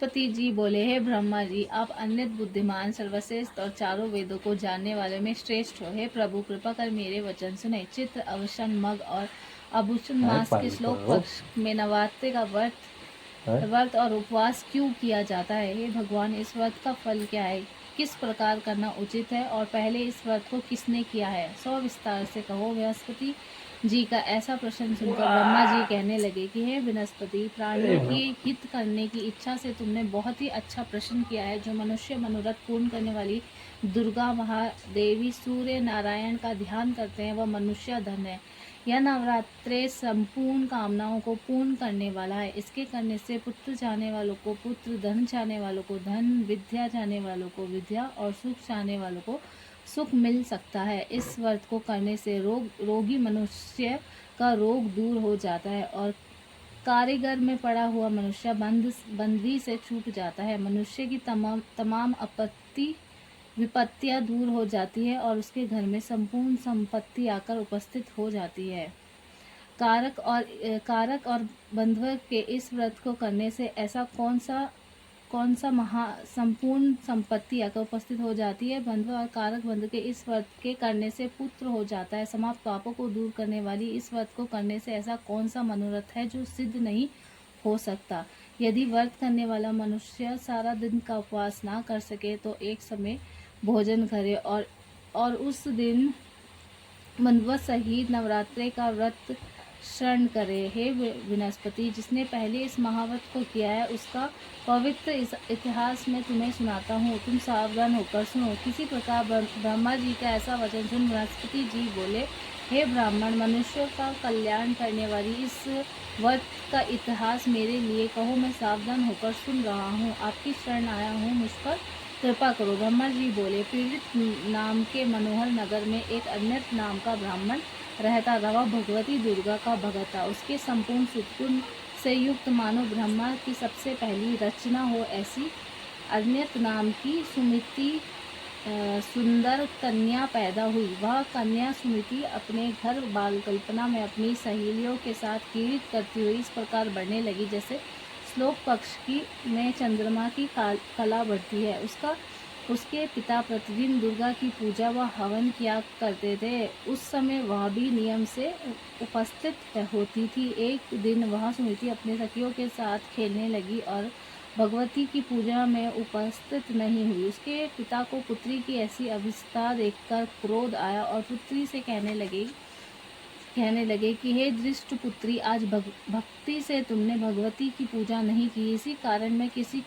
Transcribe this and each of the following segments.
पति जी बोले, हे ब्रह्मा जी, आप अनंत बुद्धिमान, सर्वश्रेष्ठ और चारों वेदों को जानने वाले में श्रेष्ठ हो। हे प्रभु, कृपा कर मेरे वचन सुने। चित्र, अवसन, मग और आभूषण मास के श्लोक पक्ष में नवरात्रि का व्रत और उपवास क्यों किया जाता है? हे भगवान, इस व्रत का फल क्या है? किस प्रकार करना उचित है और पहले इस व्रत को किसने किया है? सो विस्तार से कहो। बृहस्पति जी का ऐसा प्रश्न सुनकर ब्रह्मा जी कहने लगे कि हे बृहस्पति, प्राणियों के हित करने की इच्छा से तुमने बहुत ही अच्छा प्रश्न किया है। जो मनुष्य मनोरथ पूर्ण करने वाली दुर्गा महादेवी सूर्य नारायण का ध्यान करते हैं वह मनुष्य धन है। यह नवरात्रे संपूर्ण कामनाओं को पूर्ण करने वाला है। इसके करने से पुत्र चाहने वालों को पुत्र, धन चाहने वालों को धन, विद्या चाहने वालों को विद्या और सुख चाहने वालों को सुख मिल सकता है। इस व्रत को करने से रोगी मनुष्य का रोग दूर हो जाता है और कारीगर में पड़ा हुआ मनुष्य बंदी से छूट जाता है। मनुष्य की तमाम विपत्तियां दूर हो जाती है और उसके घर में संपूर्ण संपत्ति आकर उपस्थित हो जाती है। कारक और बंधुआ के इस व्रत को करने से ऐसा कौन सा महा संपूर्ण संपत्ति आकर उपस्थित हो जाती है? बंधुआ और कारक बंधु के इस व्रत के करने से पुत्र हो जाता है। समाप्त पापों को दूर करने वाली इस व्रत को करने से ऐसा कौन सा मनोरथ है जो सिद्ध नहीं हो सकता? यदि व्रत करने वाला मनुष्य सारा दिन का उपवास ना कर सके तो एक समय भोजन करे और उस दिन बंधुआ सहित नवरात्रि का व्रत शरण करे। हे बृहस्पति, जिसने पहले इस महाव्रत को किया है उसका पवित्र इतिहास मैं तुम्हें सुनाता हूँ। तुम सावधान होकर सुनो। किसी प्रकार ब्रह्मा जी का ऐसा वचन सुन बृहस्पति जी बोले, हे ब्राह्मण, मनुष्यों का कल्याण करने वाली इस व्रत का इतिहास मेरे लिए कहो। मैं सावधान होकर सुन रहा हूँ। आपकी शरण आया हूँ, मुझ पर कृपा करो। ब्रह्मा जी बोले, पीड़ित नाम के मनोहर नगर में एक अन्य नाम का ब्राह्मण रहता था। वह भगवती दुर्गा का भगत था। उसके संपूर्ण सुगुण से युक्त मानो ब्रह्मा की सबसे पहली रचना हो ऐसी अन्यत नाम की सुंदर कन्या पैदा हुई। वह कन्या सुमिति अपने घर बाल कल्पना में अपनी सहेलियों के साथ क्रीड़ित करती हुई इस प्रकार बढ़ने लगी जैसे श्लोक पक्ष की में चंद्रमा की कला बढ़ती है। उसके पिता प्रतिदिन दुर्गा की पूजा व हवन किया करते थे। उस समय वह भी नियम से उपस्थित होती थी। एक दिन वह सुनीति अपने सखियों के साथ खेलने लगी और भगवती की पूजा में उपस्थित नहीं हुई। उसके पिता को पुत्री की ऐसी अवस्था देखकर क्रोध आया और पुत्री से कहने लगे कि हे दृष्ट पुत्री, आज भक्ति से तुमने भगवती की पूजा नहीं की। इसी कारण मैं किसी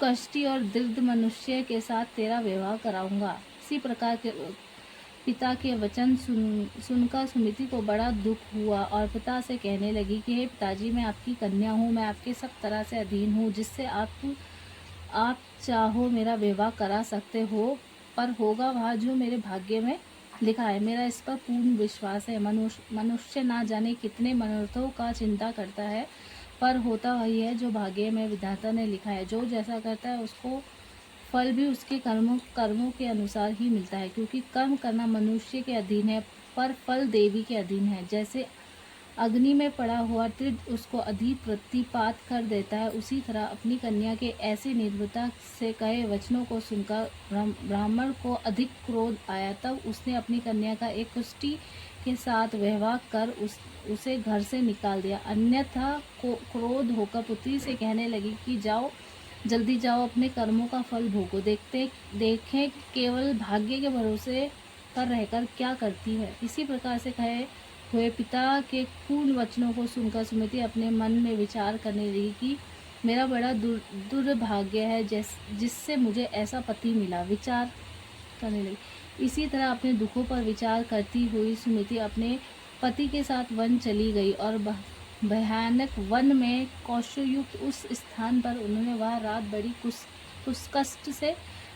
कष्टी और दृढ़ मनुष्य के साथ तेरा विवाह कराऊंगा। इसी प्रकार के पिता के वचन सुनकर सुमिति को बड़ा दुख हुआ और पिता से कहने लगी कि हे पिताजी, मैं आपकी कन्या हूँ, मैं आपके सब तरह से अधीन हूँ, जिससे आप चाहो मेरा विवाह करा सकते हो, पर होगा वह जो मेरे भाग्य में लिखा है। मेरा इस पर पूर्ण विश्वास है। मनुष्य ना जाने कितने मनोरथों का चिंता करता है, पर होता वही है जो भाग्य में विधाता ने लिखा है। जो जैसा करता है उसको फल भी उसके कर्मों के अनुसार ही मिलता है, क्योंकि कर्म करना मनुष्य के अधीन है पर फल देवी के अधीन है। जैसे अग्नि में पड़ा हुआ तिल उसको अधिक प्रतिपात कर देता है, उसी तरह अपनी कन्या के ऐसे निर्भरता से कहे वचनों को सुनकर ब्राह्मण को अधिक क्रोध आया। तब उसने अपनी कन्या का एक कुष्ठी के साथ व्यवहार कर उसे घर से निकाल दिया। अन्यथा क्रोध होकर पुत्री से कहने लगी कि जाओ, जल्दी जाओ, अपने कर्मों का फल भोगो। देखें केवल भाग्य के भरोसे पर रहकर क्या करती है। इसी प्रकार से कहे हुए पिता के पूर्ण वचनों को सुनकर सुमिति अपने मन में विचार करने लगी कि मेरा बड़ा दुर्भाग्य है जिससे मुझे ऐसा पति मिला। विचार करने लगी। इसी तरह अपने दुखों पर विचार करती हुई सुमिति अपने पति के साथ वन चली गई और भयानक वन में कौशयुक्त उस स्थान पर उन्होंने वह रात बड़ी कष्ट से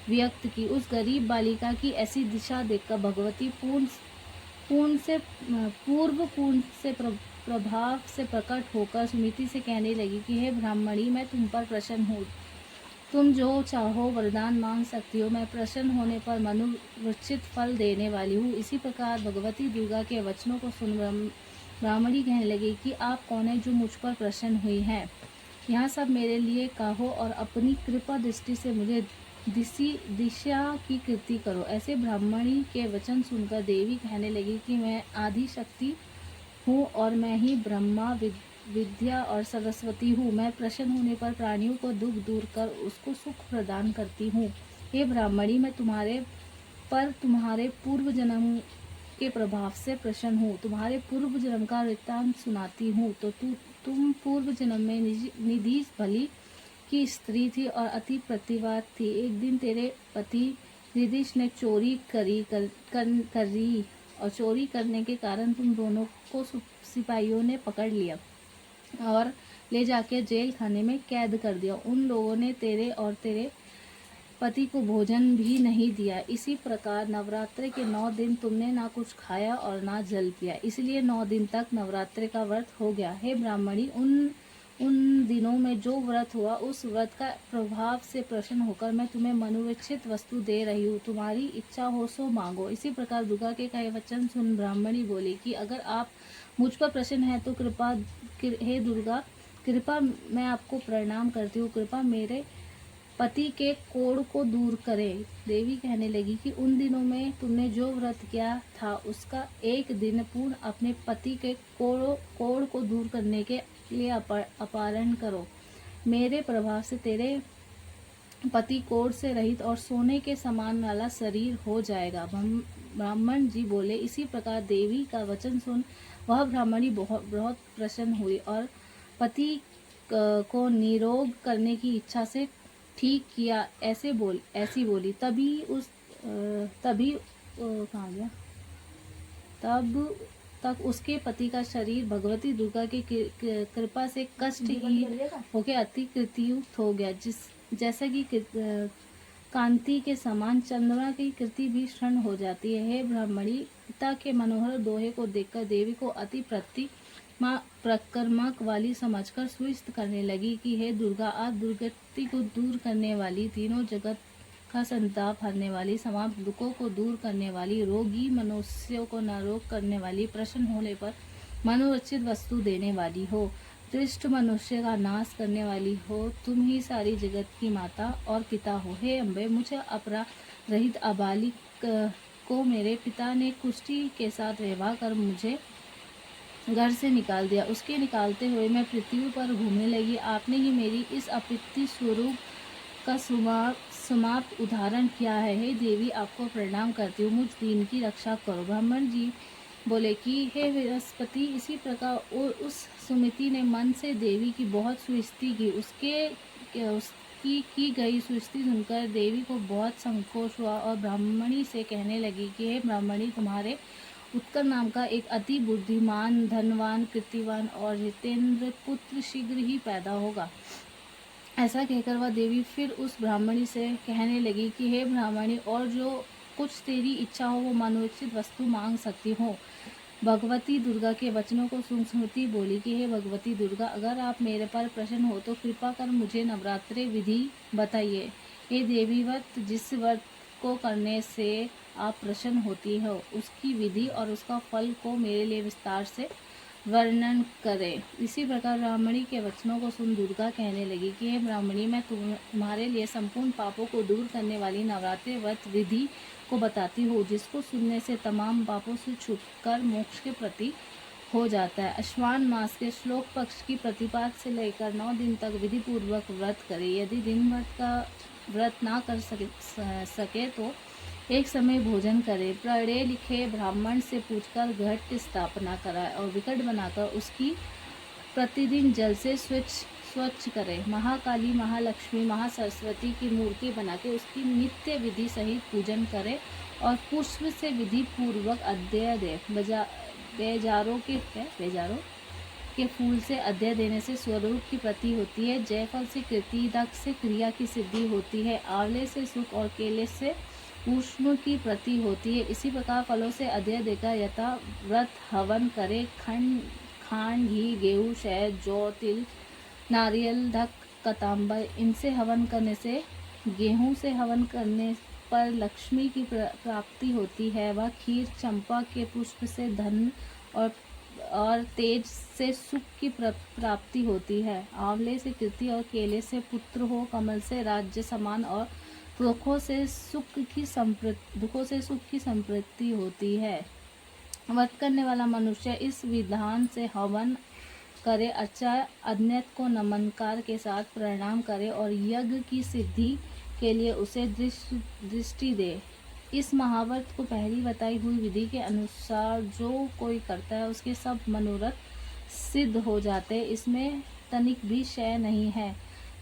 व्यक्त की। उस गरीब बालिका की ऐसी दिशा देखकर भगवती पूर्ण से प्रभाव से प्रकट होकर सुमिति से कहने लगी कि हे ब्राह्मणी, मैं तुम पर प्रसन्न हूँ। तुम जो चाहो वरदान मांग सकती हो। मैं प्रसन्न होने पर मनोवृक्षित फल देने वाली हूँ। इसी प्रकार भगवती दुर्गा के वचनों को सुन ब्राह्मणी कहने लगी कि आप कौन है जो मुझ पर प्रसन्न हुई हैं। यहाँ सब मेरे लिए कहो और अपनी कृपा दृष्टि से मुझे दिशा की कृति करो। ऐसे ब्राह्मणी के वचन सुनकर देवी कहने लगी कि मैं आदि शक्ति हूँ और मैं ही ब्रह्मा विद्या और सरस्वती हूँ। मैं प्रसन्न होने पर प्राणियों को दुख दूर कर उसको सुख प्रदान करती हूँ। हे ब्राह्मणी, मैं तुम्हारे पूर्व जन्म के प्रभाव से प्रसन्न हूँ। तुम्हारे पूर्व जन्म का वृत्तांत सुनाती हूँ। तो तुम पूर्व जन्म में निधि भली की स्त्री थी और अति प्रतिभावान थी। एक दिन तेरे पति निधिश ने चोरी करी और चोरी करने के कारण तुम दोनों को सिपाहियों ने पकड़ लिया और ले जाके जेल खाने में कैद कर दिया। उन लोगों ने तेरे और तेरे पति को भोजन भी नहीं दिया। इसी प्रकार नवरात्रि के 9 दिन तुमने ना कुछ खाया और ना जल पिया, इसलिए 9 दिन तक नवरात्रि का व्रत हो गया। हे ब्राह्मणी, उन दिनों में जो व्रत हुआ उस व्रत का प्रभाव से प्रसन्न होकर मैं तुम्हें मनोविच्छित वस्तु दे रही हूँ। तुम्हारी इच्छा हो सो मांगो। इसी प्रकार दुर्गा के कहे वचन सुन ब्राह्मणी बोली कि अगर आप मुझ पर प्रसन्न है तो हे दुर्गा, कृपा मैं आपको प्रणाम करती हूँ। कृपा मेरे पति के कोढ़ को दूर करे। देवी कहने लगी कि उन दिनों में तुमने जो व्रत किया था उसका एक दिन पूर्ण अपने पति के कोढ़ को दूर करने के लिए अपहरण करो। मेरे प्रभाव से तेरे पति कोढ़ से रहित और सोने के समान वाला शरीर हो जाएगा। ब्राह्मण जी बोले। इसी प्रकार देवी का वचन सुन वह ब्राह्मणी बहुत प्रसन्न हुई और पति को निरोग करने की इच्छा से ठीक किया ऐसी बोली। कहाँ गया? तब तक उसके पति का शरीर भगवती दुर्गा की कृपा से कष्ट ही होकर अति कृतियुक्त हो गया। जैसा कि कांति के समान चंद्रमा की कृति भी क्षण हो जाती है। हे ब्राह्मणी, पिता के मनोहर दोहे को देखकर देवी को अति प्रक्रमक वाली समझकर सुस्त करने लगी कि हे दुर्गा, आप दुर्गति को दूर करने वाली, तीनों जगत का संताप हरने वाली, समाप्त दुखों को दूर करने वाली, रोगी मनुष्यों को निरोग करने वाली, प्रसन्न होने पर मनोरचित वस्तु देने वाली हो, दृष्ट मनुष्य का नाश करने वाली हो। तुम ही सारी जगत की माता और पिता हो। हे अम्बे, मुझे अपराध रहित अबालिक को मेरे पिता ने कुष्ठी के साथ व्यवहार कर मुझे घर से निकाल दिया। उसके निकालते हुए मैं पृथ्वी पर घूमने लगी। आपने ही मेरी इस अपीति स्वरूप का समाप्त उदाहरण किया है। हे देवी, आपको प्रणाम करती हूँ, मुझ दीन की रक्षा करो। ब्राह्मण जी बोले कि हे बृहस्पति, इसी प्रकार उस सुमिति ने मन से देवी की बहुत स्तुति की। उसकी की गई स्तुति सुनकर देवी को बहुत संकोच हुआ और ब्राह्मणी से कहने लगी कि हे ब्राह्मणी, तुम्हारे उत्कर नाम का एक अति बुद्धिमान, धनवान, कीर्तिवान और जितेंद्र पुत्र शीघ्र ही पैदा होगा। ऐसा कहकर वह देवी फिर उस ब्राह्मणी से कहने लगी कि हे ब्राह्मणी, और जो कुछ तेरी इच्छा हो वो मनोचित वस्तु मांग सकती हो। भगवती दुर्गा के वचनों को सुन सुमति बोली कि हे भगवती दुर्गा, अगर आप मेरे पर प्रसन्न हो तो कृपा कर मुझे नवरात्रि विधि बताइए। हे देवी व्रत, जिस व्रत को करने से आप प्रसन्न होती हो उसकी विधि और उसका फल को मेरे लिए विस्तार से वर्णन करें। इसी प्रकार ब्राह्मणी के वचनों को सुन दुर्गा कहने लगी कि हे ब्राह्मणी, मैं तुम्हारे लिए संपूर्ण पापों को दूर करने वाली नवरात्रि व्रत विधि को बताती हूँ, जिसको सुनने से तमाम पापों से छूटकर मोक्ष के प्रति हो जाता है। अश्वान मास के श्लोक पक्ष की प्रतिपाद से लेकर 9 दिन तक विधि पूर्वक व्रत करें। यदि दिन भर का व्रत ना कर सके तो एक समय भोजन करे। पढ़े लिखे ब्राह्मण से पूछकर घट स्थापना कराए और विकट बनाकर उसकी प्रतिदिन जल से स्वच्छ करे। महाकाली, महालक्ष्मी, महासरस्वती की मूर्ति बना के उसकी नित्य विधि सहित पूजन करे और पुष्प से विधि पूर्वक अध्यय दे। बेजारों के फूल से अध्यय देने से स्वरूप की प्रति होती है। जयफल से कीर्ति, दक्ष से क्रिया की सिद्धि होती है। आंवले से सुख और केले से ऊष्म की प्रति होती है। इसी प्रकार फलों से अध्यय देकर यथा व्रत हवन करे। खांड, घी, गेहूँ, शहद, जौ, तिल, नारियल, धक, कताम्बर, इनसे हवन करने से, गेहूँ से हवन करने पर लक्ष्मी की प्राप्ति होती है। वह खीर, चंपा के पुष्प से धन और और तेज से सुख की प्राप्ति होती है। आंवले से कीर्ति और केले से पुत्र हो, कमल से राज्य समान और दुखों से सुख की संपत्ति होती है। व्रत करने वाला मनुष्य इस विधान से हवन करे, अच्छा अन्यत को नमनकार के साथ प्रणाम करे और यज्ञ की सिद्धि के लिए उसे दृष्टि दे। इस महाव्रत को पहली बताई हुई विधि के अनुसार जो कोई करता है उसके सब मनोरथ सिद्ध हो जाते, इसमें तनिक भी शय नहीं है।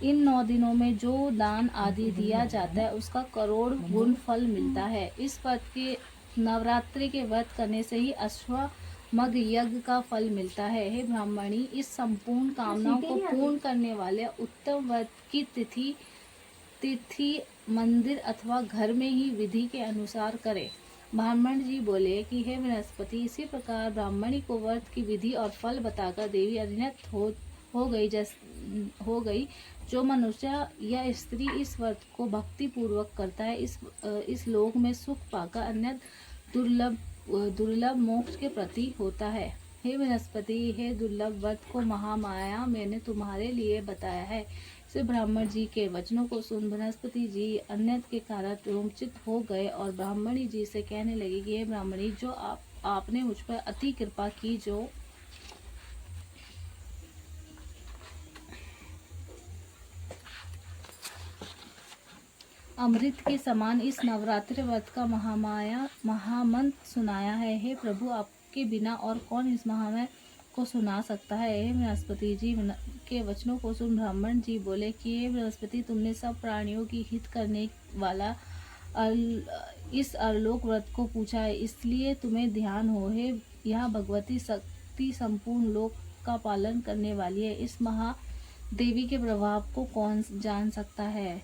इन 9 दिनों में जो दान आदि दिया जाता है उसका करोड़ गुण फल मिलता है। इस व्रत के नवरात्रि के व्रत करने से ही अश्वमेध यज्ञ का फल मिलता है। हे ब्राह्मणी, इस संपूर्ण कामनाओं को पूर्ण करने वाले उत्तम व्रत की तिथि मंदिर अथवा घर में ही विधि के अनुसार करे। ब्राह्मण जी बोले कि हे बृहस्पति, इसी प्रकार ब्राह्मणी को व्रत की विधि और फल बताकर देवी अरिहंत हो गई। जो मनुष्य या स्त्री इस व्रत को भक्ति पूर्वक करता है, इस लोक में सुख पाकर अन्य दुर्लभ मोक्ष के प्रति होता है। हे बृहस्पति, हे दुर्लभ व्रत को महामाया मैंने तुम्हारे लिए बताया है। इसे ब्राह्मण जी के वचनों को सुन बृहस्पति जी अन्यत के कारण रोमांचित हो गए और ब्राह्मणी जी से कहने लगे कि हे ब्राह्मणी, जो आपने मुझ पर अति कृपा की, जो अमृत के समान इस नवरात्रि व्रत का महामंत्र सुनाया है। हे प्रभु, आपके बिना और कौन इस महामंत्र को सुना सकता है। हे बृहस्पति जी के वचनों को सुन ब्राह्मण जी बोले कि हे बृहस्पति, तुमने सब प्राणियों की हित करने वाला इस अरलोक व्रत को पूछा है, इसलिए तुम्हें ध्यान हो। हे यह भगवती शक्ति संपूर्ण लोक का पालन करने वाली है। इस महादेवी के प्रभाव को कौन जान सकता है।